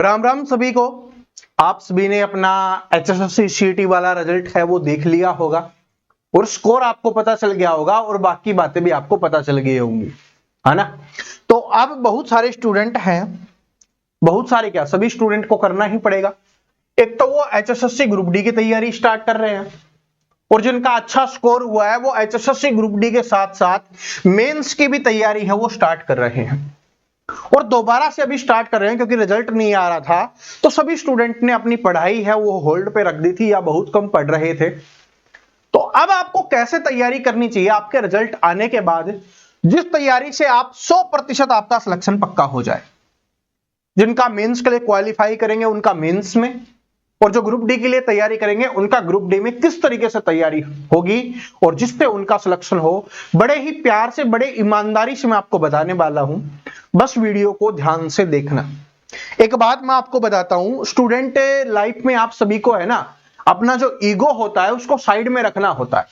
राम राम सभी को। आप सभी ने अपना HSSC CET वाला रिजल्ट है वो देख लिया होगा और स्कोर आपको पता चल गया होगा और बाकी बातें भी आपको पता चल गई होंगी, है ना। तो अब बहुत सारे स्टूडेंट हैं, बहुत सारे क्या सभी स्टूडेंट को करना ही पड़ेगा। एक तो वो HSSC ग्रुप डी की तैयारी स्टार्ट कर रहे हैं और जिनका अच्छा स्कोर हुआ है वो HSSC ग्रुप डी के साथ साथ मेंस की भी तैयारी है वो स्टार्ट कर रहे हैं और दोबारा से अभी स्टार्ट कर रहे हैं क्योंकि रिजल्ट नहीं आ रहा था। तो सभी स्टूडेंट ने अपनी पढ़ाई है वो होल्ड पे रख दी थी या बहुत कम पढ़ रहे थे। तो अब आपको कैसे तैयारी करनी चाहिए आपके रिजल्ट आने के बाद, जिस तैयारी से आप 100% आपका सिलेक्शन पक्का हो जाए। जिनका मेंस के लिए क्वालिफाई करेंगे उनका मेंस में, और जो ग्रुप डी के लिए तैयारी करेंगे उनका ग्रुप डी में किस तरीके से तैयारी होगी और जिससे उनका सिलेक्शन हो। बड़े ही प्यार से, बड़े ईमानदारी से मैं आपको बताने वाला हूं, बस वीडियो को ध्यान से देखना। एक बात मैं आपको बताता हूं, स्टूडेंट लाइफ में आप सभी को है ना, अपना जो ईगो होता है उसको साइड में रखना होता है।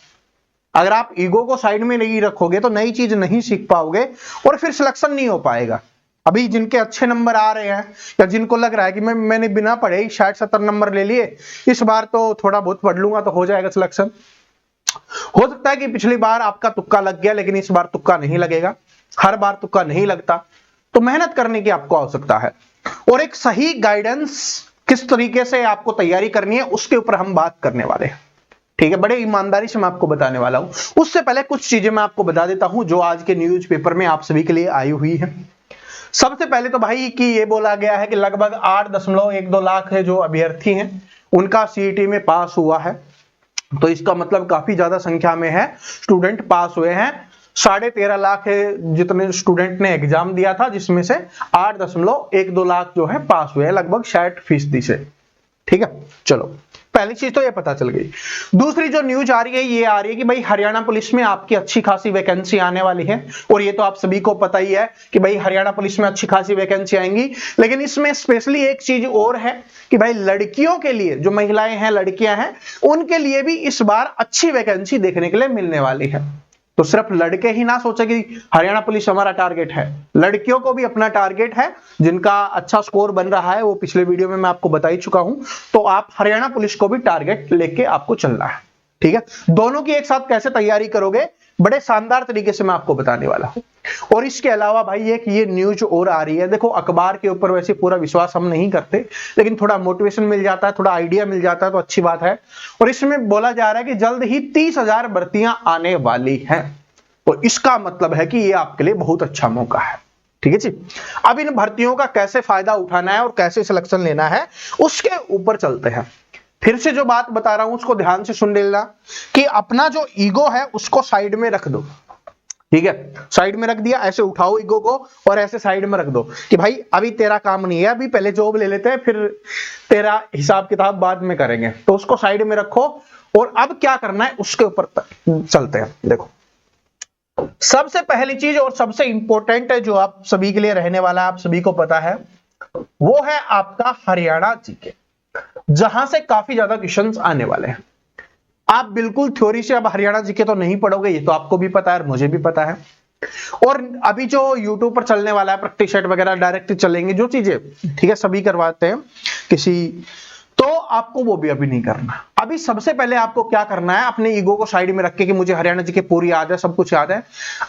अगर आप ईगो को साइड में नहीं रखोगे तो नई चीज नहीं सीख पाओगे और फिर सिलेक्शन नहीं हो पाएगा। अभी जिनके अच्छे नंबर आ रहे हैं या जिनको लग रहा है कि मैंने बिना पढ़े ही 60-70 नंबर ले लिए, इस बार तो थोड़ा बहुत पढ़ लूंगा तो हो जाएगा सिलेक्शन। हो सकता है कि पिछली बार आपका तुक्का लग गया लेकिन इस बार तुक्का नहीं लगेगा। हर बार तुक्का नहीं लगता, तो मेहनत करने की आपको आवश्यकता है और एक सही गाइडेंस किस तरीके से आपको तैयारी करनी है उसके ऊपर हम बात करने वाले हैं। ठीक है, बड़े ईमानदारी से मैं आपको बताने वाला हूं। उससे पहले कुछ चीजें मैं आपको बता देता हूं जो आज के न्यूज़पेपर में आप सभी के लिए आई हुई है। सबसे पहले तो भाई कि ये बोला गया है कि लगभग 8.12 लाख है जो अभ्यर्थी हैं उनका CET में पास हुआ है। तो इसका मतलब काफी ज्यादा संख्या में है स्टूडेंट पास हुए हैं। 13.5 लाख जितने स्टूडेंट ने एग्जाम दिया था जिसमें से 8.12 लाख जो है पास हुए हैं, लगभग 60% से। ठीक है, चलो पहली चीज तो ये पता चल गई। दूसरी जो न्यूज आ रही है ये आ रही है कि भाई हरियाणा पुलिस में आपकी अच्छी खासी वैकेंसी आने वाली है और ये तो आप सभी को पता ही है कि भाई हरियाणा पुलिस में अच्छी खासी वैकेंसी आएंगी। लेकिन इसमें स्पेशली एक चीज और है कि भाई लड़कियों के लिए, जो महिलाएं हैं लड़कियां हैं, उनके लिए भी इस बार अच्छी वैकेंसी देखने के लिए मिलने वाली है। तो सिर्फ लड़के ही ना सोचे कि हरियाणा पुलिस हमारा टारगेट है, लड़कियों को भी अपना टारगेट है। जिनका अच्छा स्कोर बन रहा है वो पिछले वीडियो में मैं आपको बता ही चुका हूं, तो आप हरियाणा पुलिस को भी टारगेट लेके आपको चलना है। ठीक है, दोनों की एक साथ कैसे तैयारी करोगे बड़े शानदार तरीके से मैं आपको बताने वाला हूं। और इसके अलावा भाई एक ये न्यूज और आ रही है, देखो अखबार के ऊपर वैसे पूरा विश्वास हम नहीं करते लेकिन थोड़ा मोटिवेशन मिल जाता है, थोड़ा आइडिया मिल जाता है तो अच्छी बात है। और इसमें बोला जा रहा है कि जल्द ही 30,000 भर्तियां आने वाली हैं और इसका मतलब है कि ये आपके लिए बहुत अच्छा मौका है। ठीक है जी, अब इन भर्तियों का कैसे फायदा उठाना है और कैसे सिलेक्शन लेना है उसके ऊपर चलते हैं। फिर से जो बात बता रहा हूं उसको ध्यान से सुन लेना कि अपना जो ईगो है उसको साइड में रख दो। ठीक है, साइड में रख दिया, ऐसे उठाओ ईगो को और ऐसे साइड में रख दो कि भाई अभी तेरा काम नहीं है, अभी पहले जॉब ले लेते हैं फिर तेरा हिसाब किताब बाद में करेंगे। तो उसको साइड में रखो और अब क्या करना है उसके ऊपर चलते हैं। देखो सबसे पहली चीज और सबसे इंपॉर्टेंट है जो आप सभी के लिए रहने वाला है, आप सभी को पता है, वो है आपका हरियाणा जीके, जहां से काफी ज्यादा क्वेश्चंस आने वाले हैं। आप बिल्कुल थ्योरी से अब हरियाणा जीके तो नहीं पढ़ोगे, ये तो आपको भी पता है और मुझे भी पता है। और अभी जो यूट्यूब पर चलने वाला है प्रैक्टिस सेट वगैरह डायरेक्ट चलेंगे जो चीजें, ठीक है, सभी करवाते हैं किसी, तो आपको वो भी अभी नहीं करना। अभी सबसे पहले आपको क्या करना है, अपने ईगो को साइड में रख के कि मुझे हरियाणा जीके पूरी याद है, सब कुछ याद है,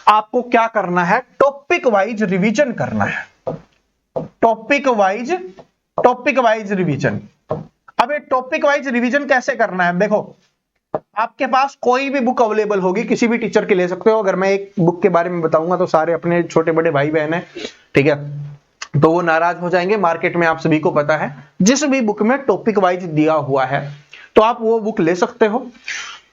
आपको क्या करना है, टॉपिक वाइज रिवीजन करना है। Topic wise revision. अब ये टॉपिक वाइज रिवीजन कैसे करना है, देखो आपके पास कोई भी बुक अवेलेबल होगी, किसी भी टीचर की ले सकते हो। अगर मैं एक बुक के बारे में बताऊंगा तो सारे अपने छोटे बड़े भाई बहन है, ठीक है, तो वो नाराज हो जाएंगे। मार्केट में आप सभी को पता है जिस भी बुक में टॉपिक वाइज दिया हुआ है तो आप वो बुक ले सकते हो,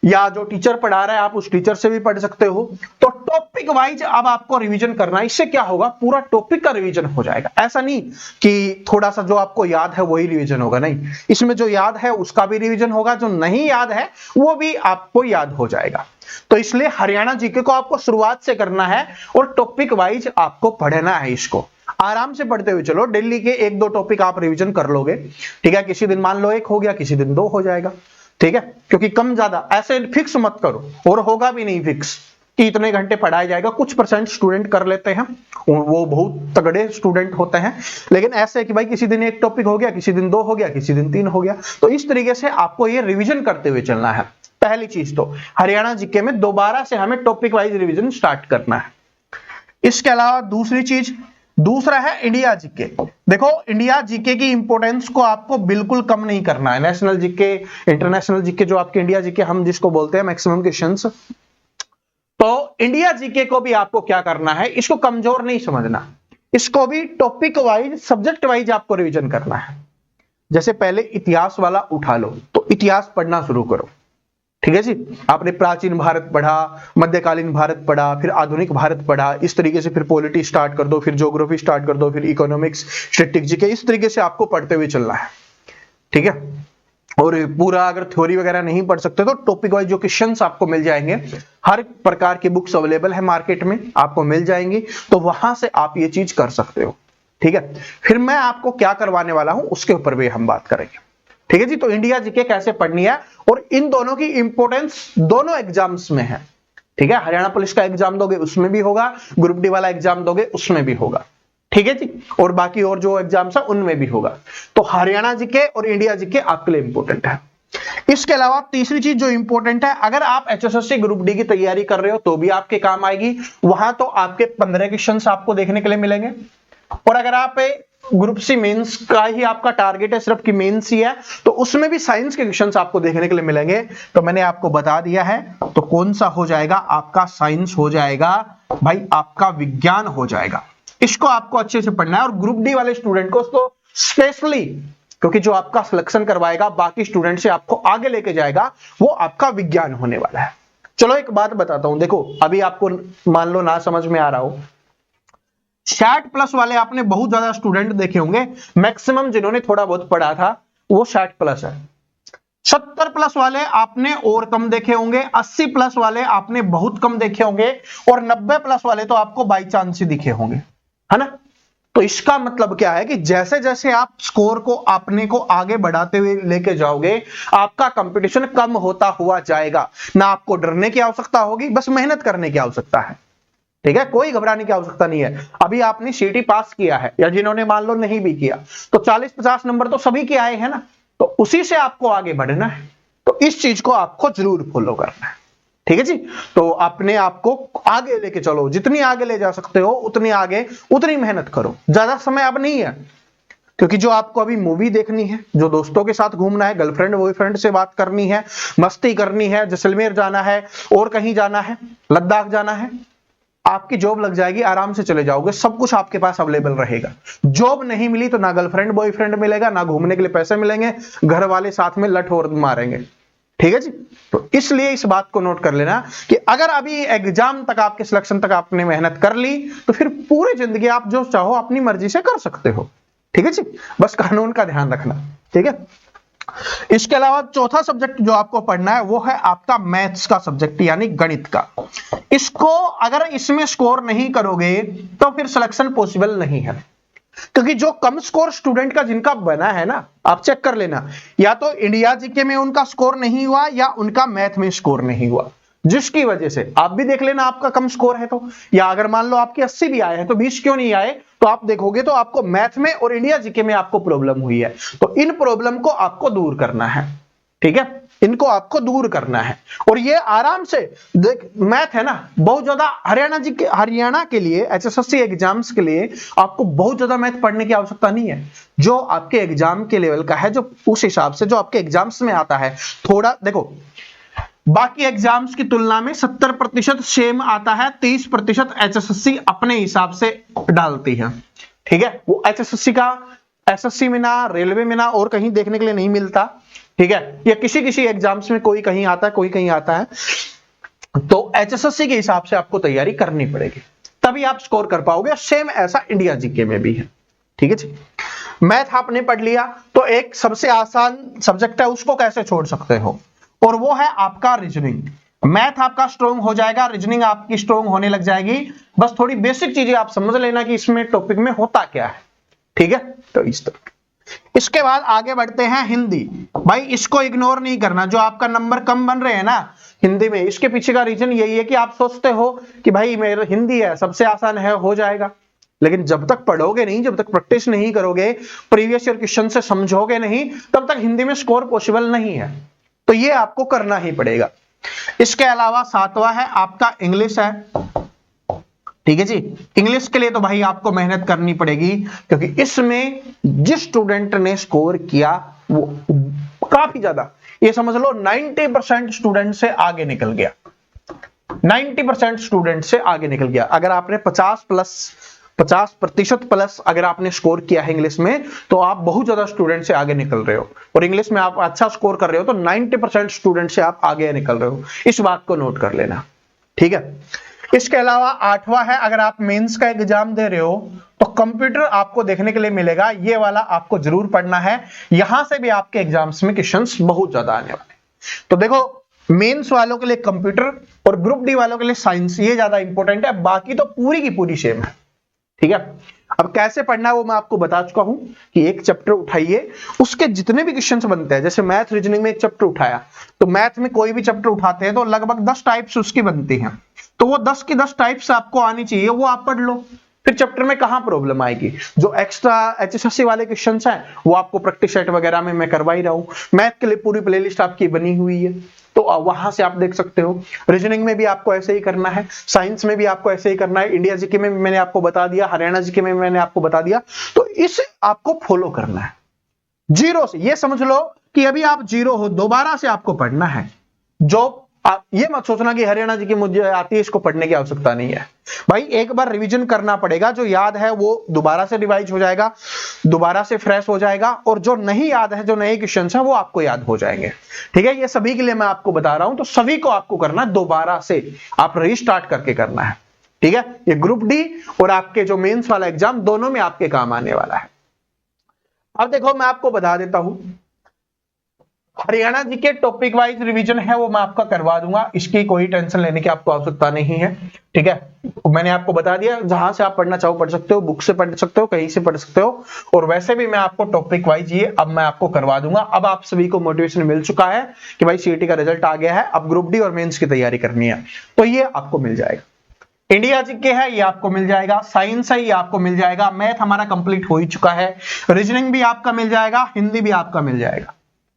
या जो टीचर पढ़ा रहा है आप उस टीचर से भी पढ़ सकते हो। तो टॉपिक वाइज अब आपको रिवीजन करना है। इससे क्या होगा, पूरा टॉपिक का रिवीजन हो जाएगा। ऐसा नहीं कि थोड़ा सा जो आपको याद है वही रिवीजन होगा, नहीं, इसमें जो याद है उसका भी रिवीजन होगा, जो नहीं याद है वो भी आपको याद हो जाएगा। तो इसलिए हरियाणा जीके को आपको शुरुआत से करना है और टॉपिक वाइज आपको पढ़ना है। इसको आराम से पढ़ते हुए चलो, डेली के 1-2 टॉपिक आप रिवीजन कर लोगे। ठीक है, किसी दिन मान लो 1 हो गया, किसी दिन 2 हो जाएगा। ठीक है, क्योंकि कम ज्यादा ऐसे फिक्स मत करो और होगा भी नहीं फिक्स। कि इतने घंटे पढ़ाया जाएगा, कुछ परसेंट स्टूडेंट कर लेते हैं, वो बहुत तगड़े स्टूडेंट होते हैं, लेकिन ऐसे है कि भाई किसी दिन एक टॉपिक हो गया, किसी दिन 2 हो गया, किसी दिन 3 हो गया। तो इस तरीके से आपको ये रिवीजन करते हुए चलना है। पहली चीज तो हरियाणा जीके में दोबारा से हमें टॉपिक वाइज रिवीजन स्टार्ट करना है। इसके अलावा दूसरी चीज, दूसरा है इंडिया जीके। देखो इंडिया जीके की इंपॉर्टेंस को आपको बिल्कुल कम नहीं करना है। नेशनल जीके, इंटरनेशनल जीके, जो आपके इंडिया जीके हम जिसको बोलते हैं मैक्सिमम क्वेश्चंस, तो इंडिया जीके को भी आपको क्या करना है, इसको कमजोर नहीं समझना, इसको भी टॉपिक वाइज, सब्जेक्ट वाइज आपको रिवीजन करना है। जैसे पहले इतिहास वाला उठा लो, तो इतिहास पढ़ना शुरू करो, ठीक है जी। आपने प्राचीन भारत पढ़ा, मध्यकालीन भारत पढ़ा, फिर आधुनिक भारत पढ़ा, इस तरीके से फिर पॉलिटी स्टार्ट कर दो, फिर ज्योग्राफी स्टार्ट कर दो, फिर इकोनॉमिक्स, स्टैटिस्टिक्स जीके, इस तरीके से आपको पढ़ते हुए चलना है, ठीक है। और पूरा अगर थ्योरी वगैरह नहीं पढ़ सकते तो टॉपिक वाइज जो क्वेश्चंस आपको मिल जाएंगे, हर प्रकार की बुक्स अवेलेबल है मार्केट में, आपको मिल जाएंगी, तो वहां से आप ये चीज कर सकते हो, ठीक है। फिर मैं आपको क्या करवाने वाला हूं उसके ऊपर भी हम बात करेंगे, ठीक है जी। तो इंडिया जीके कैसे पढ़नी है, और इन दोनों की इंपॉर्टेंस दोनों एग्जाम्स में है, ठीक है। हरियाणा पुलिस का एग्जाम दोगे उसमें भी होगा, ग्रुप डी वाला एग्जाम दोगे उसमें भी होगा, ठीक है जी, और बाकी और जो एग्जाम्स है उनमें भी होगा। तो हरियाणा जीके और इंडिया जीके आपके लिए इंपॉर्टेंट है। इसके अलावा तीसरी चीज जो इंपॉर्टेंट है, अगर आप एचएसएससी ग्रुप डी की तैयारी कर रहे हो तो भी आपके काम आएगी, वहां तो आपके 15 क्वेश्चंस आपको देखने के लिए मिलेंगे। और अगर आप ग्रुप सी मेंस का ही आपका टारगेट है, सिर्फ की मेंस ही है, तो उसमें भी साइंस के क्वेश्चंस आपको देखने के लिए मिलेंगे। तो मैंने आपको बता दिया है, तो कौन सा हो जाएगा, आपका साइंस हो जाएगा भाई, आपका विज्ञान हो जाएगा। इसको आपको अच्छे से पढ़ना है, और ग्रुप डी वाले स्टूडेंट को तो स्पेशली, क्योंकि जो आपका सिलेक्शन करवाएगा, बाकी स्टूडेंट से आपको आगे लेके जाएगा, वो आपका विज्ञान होने वाला है। चलो एक बात बताता हूं, देखो अभी आपको मान लो ना समझ में आ रहा हो, 60+ वाले आपने बहुत ज्यादा स्टूडेंट देखे होंगे, मैक्सिमम जिन्होंने थोड़ा बहुत पढ़ा था वो 60+ है। 70+ वाले आपने और कम देखे होंगे, 80+ वाले आपने बहुत कम देखे होंगे, और 90+ वाले तो आपको बाई चांस ही दिखे होंगे, है ना। तो इसका मतलब क्या है कि जैसे जैसे आप स्कोर को अपने को आगे बढ़ाते हुए लेके जाओगे, आपका कंपटीशन कम होता हुआ जाएगा। ना आपको डरने की आवश्यकता होगी, बस मेहनत करने की आवश्यकता है, ठीक है। कोई घबराने की आवश्यकता नहीं है। अभी आपने सीटी पास किया है, या जिन्होंने मान लो नहीं भी किया, तो 40-50 नंबर तो सभी के आए हैं ना, तो उसी से आपको आगे बढ़ना है। तो इस चीज को आपको जरूर फॉलो करना है, ठीक है जी। तो अपने आप को आगे लेके चलो, जितनी आगे ले जा सकते हो उतनी आगे, उतनी मेहनत करो। ज्यादा समय अब नहीं है, क्योंकि जो आपको अभी मूवी देखनी है, जो दोस्तों के साथ घूमना है, गर्लफ्रेंड बॉयफ्रेंड से बात करनी है, मस्ती करनी है, जैसलमेर जाना है, और कहीं जाना है, लद्दाख जाना है, आपकी जॉब लग जाएगी, आराम से चले जाओगे, सब कुछ आपके पास अवेलेबल रहेगा। जॉब नहीं मिली तो ना गर्लफ्रेंड बॉयफ्रेंड मिलेगा, ना घूमने के लिए पैसे मिलेंगे, घर वाले साथ में लठ और मारेंगे, ठीक है जी। तो इसलिए इस बात को नोट कर लेना कि अगर अभी एग्जाम तक, आपके सिलेक्शन तक आपने मेहनत कर ली, तो फिर पूरी जिंदगी आप जो चाहो अपनी मर्जी से कर सकते हो, ठीक है जी। बस कानून का ध्यान रखना, ठीक है। इसके अलावा चौथा सब्जेक्ट जो आपको पढ़ना है वो है आपका मैथ्स का सब्जेक्ट, यानी गणित का। इसको अगर इसमें स्कोर नहीं करोगे तो फिर सिलेक्शन पॉसिबल नहीं है, क्योंकि जो कम स्कोर स्टूडेंट का जिनका बना है ना, आप चेक कर लेना, या तो इंडिया जीके में उनका स्कोर नहीं हुआ, या उनका मैथ में स्कोर नहीं हुआ, जिसकी वजह से आप भी देख लेना आपका कम स्कोर है तो, या अगर मान लो आपके 80 भी आए हैं तो 20 क्यों नहीं आए, तो आप देखोगे तो आपको मैथ में और इंडिया जीके में आपको प्रॉब्लम हुई है। तो इन प्रॉब्लम को आपको दूर करना है, ठीक है, इनको आपको दूर करना है। और ये आराम से देख, मैथ है ना, बहुत ज्यादा हरियाणा के लिए एचएसएससी एग्जाम्स के लिए आपको बहुत ज्यादा मैथ पढ़ने की आवश्यकता नहीं है। जो आपके एग्जाम के लेवल का है, जो उस हिसाब से जो आपके एग्जाम्स में आता है, थोड़ा देखो बाकी एग्जाम्स की तुलना में 70% सेम आता है, 30% एचएसएससी अपने हिसाब से डालती है, ठीक है। वो एचएसएससी का एसएससी में ना, रेलवे में ना, और कहीं देखने के लिए नहीं मिलता, ठीक है। या किसी किसी एग्जाम्स में कोई कहीं आता है, कोई कहीं आता है, तो एचएसएससी के हिसाब से आपको तैयारी करनी पड़ेगी, तभी आप स्कोर कर पाओगे। सेम ऐसा इंडिया जीके में भी है, ठीक है जी। मैथ आपने पढ़ लिया, तो एक सबसे आसान सब्जेक्ट है, उसको कैसे छोड़ सकते हो, और वो है आपका रीजनिंग। मैथ आपका स्ट्रॉन्ग हो जाएगा, रीजनिंग आपकी स्ट्रॉन्ग होने लग जाएगी। बस थोड़ी बेसिक चीजें आप समझ लेना कि इसमें टॉपिक में होता क्या है, ठीक है। तो इस तरह इसके बाद आगे बढ़ते हैं हिंदी। भाई इसको इग्नोर नहीं करना, जो आपका नंबर कम बन रहे हैं ना हिंदी में, इसके पीछे का रीजन यही है कि आप सोचते हो कि भाई मेरा हिंदी है सबसे आसान है, हो जाएगा। लेकिन जब तक पढ़ोगे नहीं, जब तक प्रैक्टिस नहीं करोगे, प्रीवियस ईयर क्वेश्चन से समझोगे नहीं, तब तक हिंदी में स्कोर पॉसिबल नहीं है। तो ये आपको करना ही पड़ेगा। इसके अलावा सातवां है आपका इंग्लिश है, ठीक है जी। इंग्लिश के लिए तो भाई आपको मेहनत करनी पड़ेगी, क्योंकि इसमें जिस स्टूडेंट ने स्कोर किया वो काफी ज्यादा, ये समझ लो 90% स्टूडेंट से आगे निकल गया। 90% स्टूडेंट से आगे निकल गया। अगर आपने 50% प्लस अगर आपने स्कोर किया है इंग्लिश में, तो आप बहुत ज्यादा स्टूडेंट से आगे निकल रहे हो। और इंग्लिश में आप अच्छा स्कोर कर रहे हो तो 90% स्टूडेंट से आप आगे निकल रहे हो। इस बात को नोट कर लेना, ठीक है। इसके अलावा आठवां है, अगर आप मेंस का एग्जाम दे रहे हो तो कंप्यूटर आपको देखने के लिए मिलेगा, ये वाला आपको जरूर पढ़ना है। यहां से भी आपके एग्जाम्स में क्वेश्चंस बहुत ज्यादा आने वाले हैं। तो देखो, मेंस वालों के लिए कंप्यूटर और ग्रुप डी वालों के लिए साइंस, ये ज्यादा इंपॉर्टेंट है, बाकी तो पूरी की पूरी सेम है, ठीक है। अब कैसे पढ़ना है वो मैं आपको बता चुका हूं कि एक चैप्टर उठाइए, उसके जितने भी क्वेश्चंस बनते हैं, जैसे मैथ रीजनिंग में एक चैप्टर उठाया, तो मैथ में कोई भी चैप्टर उठाते हैं तो लगभग 10 टाइप्स उसकी बनती हैं। तो वो 10 की 10 टाइप्स आपको आनी चाहिए, वो आप पढ़ लो। फिर चैप्टर में कहां प्रॉब्लम आएगी। जो एक्स्ट्रा एचएसएससी वाले क्वेश्चंस हैं वो आपको प्रैक्टिस सेट वगैरह में मैं करवा ही रहा हूं। मैथ के लिए पूरी प्लेलिस्ट आपकी बनी हुई है, तो वहां से आप देख सकते हो। रीजनिंग में भी आपको ऐसे ही करना है, साइंस में भी आपको ऐसे ही करना है, इंडिया जीके में भी मैंने आपको बता दिया, हरियाणा जीके में मैंने आपको बता दिया। तो इसे आपको फॉलो करना है जीरो से। ये समझ लो कि अभी आप जीरो हो, दोबारा से आपको पढ़ना है। जो आप ये मत सोचना कि हरियाणा जी की मुझे आती है, इसको पढ़ने की आवश्यकता नहीं है। भाई एक बार रिवीजन करना पड़ेगा, जो याद है वो दोबारा से रिवाइज हो जाएगा, दोबारा से फ्रेश हो जाएगा, और जो नहीं याद है, जो नए क्वेश्चंस हैं वो आपको याद हो जाएंगे, ठीक है। ये सभी के लिए मैं आपको बता रहा हूं, तो सभी को आपको करना दोबारा से, आप रीस्टार्ट करके करना है, ठीक है। ये ग्रुप डी और आपके जो मेंस वाला एग्जाम दोनों में आपके काम आने वाला है। अब देखो, मैं आपको बता देता हूं, हरियाणा जी के टॉपिक वाइज रिवीजन है वो मैं आपका करवा दूंगा, इसकी कोई टेंशन लेने की आपको आवश्यकता नहीं है, ठीक है। मैंने आपको बता दिया, जहां से आप पढ़ना चाहो पढ़ सकते हो, बुक से पढ़ सकते हो, कहीं से पढ़ सकते हो। और वैसे भी मैं आपको टॉपिक वाइज ये अब मैं आपको करवा दूंगा। अब आप सभी को मोटिवेशन मिल चुका है कि भाई सीईटी का रिजल्ट आ गया है, अब ग्रुप डी और मेंस की तैयारी करनी है, तो ये आपको मिल जाएगा। इंडिया जीके है ये आपको मिल जाएगा, साइंस है ये आपको मिल जाएगा, मैथ हमारा कंप्लीट हो ही चुका है, रीजनिंग भी आपका मिल जाएगा, हिंदी भी आपका मिल जाएगा,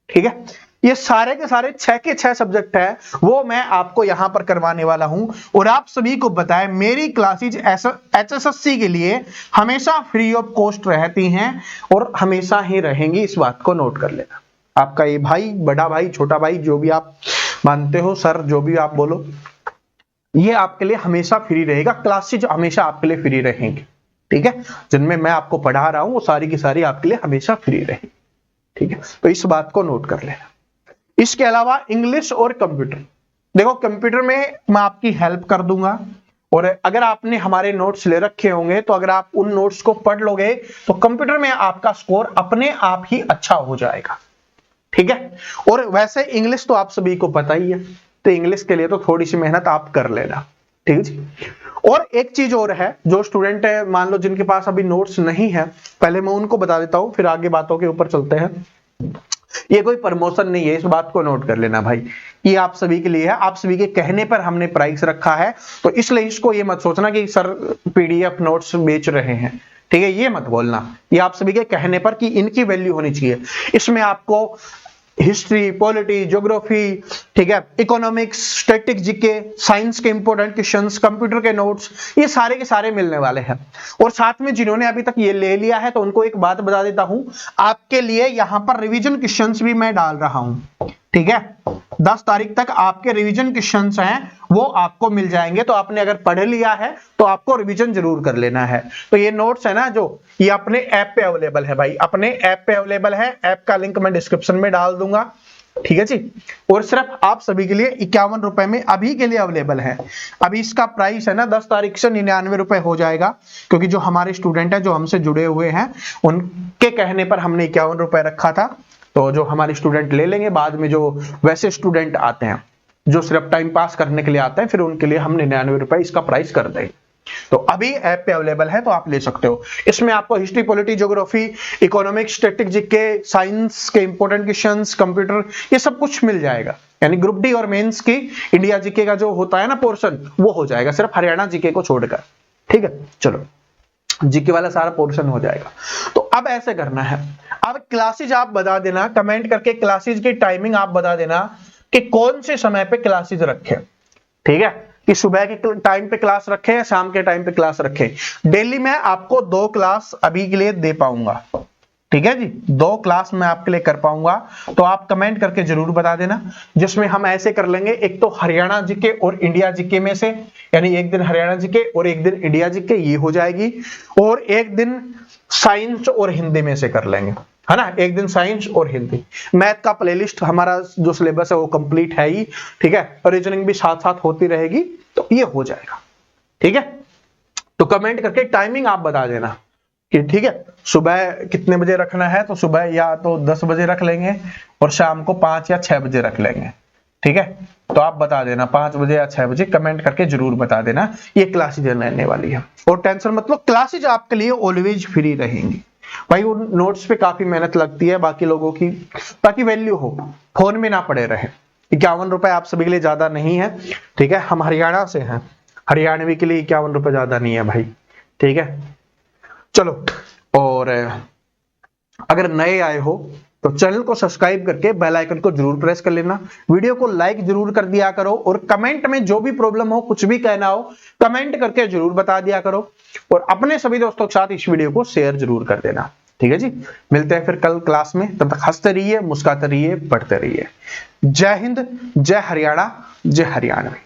ठीक है। ये सारे के सारे 6 के 6 सब्जेक्ट है, वो मैं आपको यहां पर करवाने वाला हूं। और आप सभी को बताएं, मेरी क्लासेज एचएसएससी के लिए हमेशा फ्री ऑफ कॉस्ट रहती हैं और हमेशा ही रहेंगी, इस बात को नोट कर लेना। आपका ये भाई, बड़ा भाई, छोटा भाई, जो भी आप मानते हो, सर जो भी आप बोलो, ये आपके लिए हमेशा फ्री रहेगा। क्लासेज हमेशा आपके लिए फ्री रहेंगी, ठीक है। जिनमें मैं आपको पढ़ा रहा हूं वो सारी की सारी आपके लिए हमेशा फ्री रहेगी, ठीक है। तो इस बात को नोट कर लेना। इसके अलावा इंग्लिश और कंप्यूटर, देखो कंप्यूटर में मैं आपकी हेल्प कर दूंगा, और अगर आपने हमारे नोट्स ले रखे होंगे तो अगर आप उन नोट्स को पढ़ लोगे तो कंप्यूटर में आपका स्कोर अपने आप ही अच्छा हो जाएगा, ठीक है। और वैसे इंग्लिश तो आप सभी को पता ही है, तो इंग्लिश के लिए तो थोड़ी सी मेहनत आप कर लेना, ठीक है जी। और एक चीज और है, जो स्टूडेंट है मान लो जिनके पास अभी नोट्स नहीं है, पहले मैं उनको बता देता हूं, फिर आगे बातों के ऊपर चलते हैं। ये कोई प्रमोशन नहीं है, इस बात को नोट कर लेना भाई, ये आप सभी के लिए है, आप सभी के कहने पर हमने प्राइस रखा है, तो इसलिए इसको ये मत सोचना कि सर पीडीएफ नोट्स बेच रहे हैं, ठीक है, ये मत बोलना। ये आप सभी के कहने पर कि इनकी वैल्यू होनी चाहिए। इसमें आपको हिस्ट्री, पॉलिटी, ज्योग्राफी, ठीक है, इकोनॉमिक्स, स्टैटिक जीके, साइंस के इंपॉर्टेंट क्वेश्चंस, कंप्यूटर के नोट्स, ये सारे के सारे मिलने वाले हैं। और साथ में जिन्होंने अभी तक ये ले लिया है तो उनको एक बात बता देता हूं, आपके लिए यहां पर रिवीजन क्वेश्चंस भी मैं डाल रहा हूं, ठीक है। 10 तारीख तक आपके रिवीजन क्वेश्चंस हैं वो आपको मिल जाएंगे, तो आपने अगर पढ़ लिया है तो आपको रिवीजन जरूर कर लेना है। तो ये नोट्स है ना, जो ये अपने ऐप पे अवेलेबल है भाई, अपने ऐप पे अवेलेबल है, ऐप का लिंक मैं डिस्क्रिप्शन में डाल दूंगा, ठीक है जी। और सिर्फ आप सभी के लिए 51 रुपए में अभी के लिए अवेलेबल है। अभी इसका प्राइस है ना 10 तारीख से 99 रुपए हो जाएगा, क्योंकि जो हमारे स्टूडेंट है जो हमसे जुड़े हुए हैं उनके कहने पर हमने 51 रुपए रखा था। तो जो हमारे स्टूडेंट ले लेंगे, बाद में जो वैसे स्टूडेंट आते हैं जो सिर्फ टाइम पास करने के लिए आते हैं, फिर उनके लिए हम 99 रुपए इसका प्राइस कर देंगे, तो अभी ऐप पे अवेलेबल है, तो आप ले सकते हो। इसमें आपको history, polity, geography, economics, statistics GK, science के इंपॉर्टेंट क्वेश्चंस, कंप्यूटर, ये सब कुछ मिल जाएगा। यानी ग्रुप डी और मेंस की इंडिया जीके का जो होता है ना पोर्शन, वो हो जाएगा सिर्फ हरियाणा जीके को छोड़कर। ठीक है, चलो जीके वाला सारा पोर्शन हो जाएगा। तो अब ऐसे करना है, अब क्लासेज आप बता देना कमेंट करके, क्लासेज की टाइमिंग आप बता देना कि कौन से समय पे क्लासेज रखे। ठीक है, कि सुबह के टाइम पे क्लास रखे या शाम के टाइम पे क्लास रखे। डेली मैं आपको 2 क्लास अभी के लिए दे पाऊंगा। ठीक है जी, 2 क्लास मैं आपके लिए कर पाऊंगा, तो आप कमेंट करके जरूर बता देना। जिसमें हम ऐसे कर लेंगे, एक तो हरियाणा जीके और इंडिया जीके में से, यानी एक दिन हरियाणा जीके और एक दिन इंडिया जीके, ये हो जाएगी। और एक दिन साइंस और हिंदी में से कर लेंगे, है ना, एक दिन साइंस और हिंदी। मैथ का प्लेलिस्ट हमारा जो सिलेबस है वो कंप्लीट है ही। ठीक है, और रीजनिंग भी साथ साथ होती रहेगी, तो ये हो जाएगा। ठीक है, तो कमेंट करके टाइमिंग आप बता देना कि ठीक है सुबह कितने बजे रखना है। तो सुबह या तो 10 बजे रख लेंगे और शाम को 5 या 6 बजे रख लेंगे। ठीक है, तो आप बता देना 5 बजे या 6 बजे, कमेंट करके जरूर बता देना। ये क्लासेज रहने वाली है, और टेंशन मत लो, क्लासेज आपके लिए ऑलवेज फ्री रहेंगी। भाई उन नोट्स पे काफी मेहनत लगती है बाकी लोगों की, ताकि वैल्यू हो, फोन में ना पड़े रहे। 51 रुपए आप सभी के लिए ज्यादा नहीं है। ठीक है, हम हरियाणा से हैं, हरियाणवी के लिए 51 रुपए ज्यादा नहीं है भाई। ठीक है, चलो, और अगर नए आए हो तो चैनल को सब्सक्राइब करके बेल आइकन को जरूर प्रेस कर लेना, वीडियो को लाइक जरूर कर दिया करो, और कमेंट में जो भी प्रॉब्लम हो, कुछ भी कहना हो, कमेंट करके जरूर बता दिया करो, और अपने सभी दोस्तों के साथ इस वीडियो को शेयर जरूर कर देना। ठीक है जी, मिलते हैं फिर कल क्लास में, तब तक हंसते रहिए, मुस्कुराते रहिए, पढ़ते रहिए। जय हिंद, जय हरियाणा, जय हरियाणवी।